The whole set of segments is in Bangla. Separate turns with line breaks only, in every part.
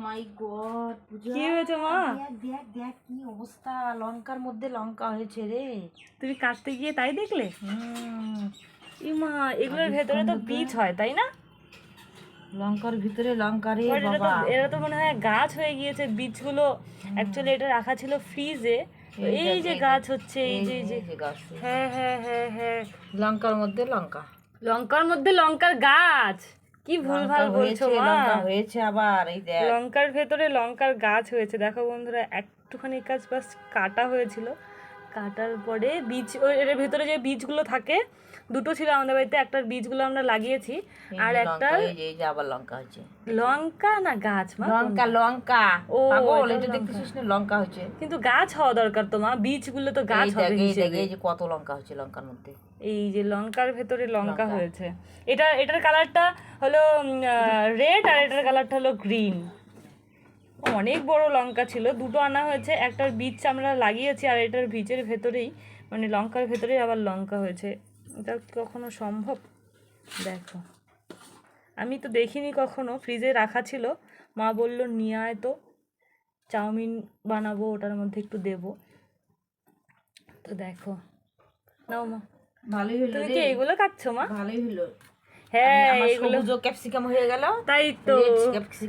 মাই গড পূজা,
কি হয়েছে মা?
দেখ দেখ দেখ কি অবস্থা, লঙ্কার মধ্যে লঙ্কা হয়েছে রে।
তুমি কাটতে গিয়ে তাই দেখলে?
হুম,
ইমা, এগুলোর ভেতরে তো বীজ হয় তাই না?
লঙ্কার ভিতরে লঙ্কা রে
But
বাবা।
এটা তো মনে হয় গাছ হয়ে গিয়েছে, বীজগুলো অ্যাকচুয়ালি এটা রাখা ছিল ফ্রিজে, এই যে গাছ হচ্ছে, এই যে এই যে
গাছ,
হ্যাঁ হ্যাঁ হ্যাঁ হ্যাঁ,
লঙ্কার মধ্যে লঙ্কা,
লঙ্কার মধ্যে লঙ্কার গাছ। কি ভুলভাল বলছো মা,
লঙ্কা হয়েছে আবার, এই দেখ।
লঙ্কার ভেতরে লঙ্কার গাছ হয়েছে। দেখো বন্ধুরা, একটুখানি কাজ বাস কাটা হয়েছিল, কাটার পরে বীজ, এর ভেতরে যে বীজগুলো থাকে, দুটো ছিল আমাদের বাড়িতে, একটার বীজগুলো আমরা লাগিয়েছি, আর একটা
এই যে আবার লঙ্কা হয়েছে।
লঙ্কা না গাছ মা,
লঙ্কা লঙ্কা,
ও
পাগল,
এটা
এটা
লঙ্কা।
দেখতেছিস না লঙ্কা হয়েছে।
কিন্তু গাছ হওয়া দরকার তো মা, বীজগুলো তো গাছ
এই
হবে
দেখ, এই দেখ,
হিসেবে।
এই যে কত লঙ্কা হয়েছে লঙ্কার মধ্যে।
এই যে লঙ্কার ভেতরে লঙ্কা
লঙ্কা।
হয়েছে। এটার কালারটা হলো রেড, আর এটার কালারটা হলো গ্রিন। অনেক বড় লঙ্কা ছিল, দুটো আনা হয়েছে, একটার বীজ আমরা লাগিয়েছি, আর এটার বীজের ভেতরেই, মানে লঙ্কার ভেতরেই আবার লঙ্কা হয়েছে। এটা কখনো সম্ভব? দেখো, আমি তো দেখিনি কখনো, ফ্রিজে রাখা ছিল, মা বলল নিয়ে আয় তো, চাউমিন বানাবো, ওটার মধ্যে একটু দেবো। তো দেখো, নাও মা।
ভালোই হলো
তুমি
রে,
কি এগুলো কাটছো মা?
ভালোই হলো।
হ্যাঁ,
আমার
এগুলো
সবুজ ক্যাপসিকাম হয়ে গেল,
তাই তো।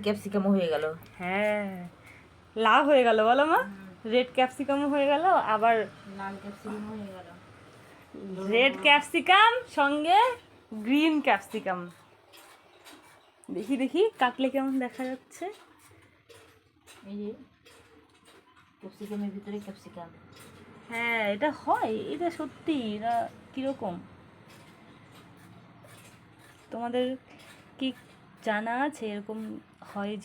ক্যাপসিকাম হয়ে গেল।
হ্যাঁ, লাভ হয়ে গেল বলো মা, রেড ক্যাপসিকাম হয়ে গেল, আবার
লাল ক্যাপসিকাম হয়ে গেল।
রেড ক্যাপসিকাম সঙ্গে গ্রিন ক্যাপসিকাম। দেখি দেখি কাটলে কেমন দেখা যাচ্ছে।
এই যে ক্যাপসিকামের ভিতরে ক্যাপসিকাম।
হ্যাঁ, এটা হয়, এটা সত্যি, এটা কিরকম তোমাদের কি জানা আছে এরকম হয় যে?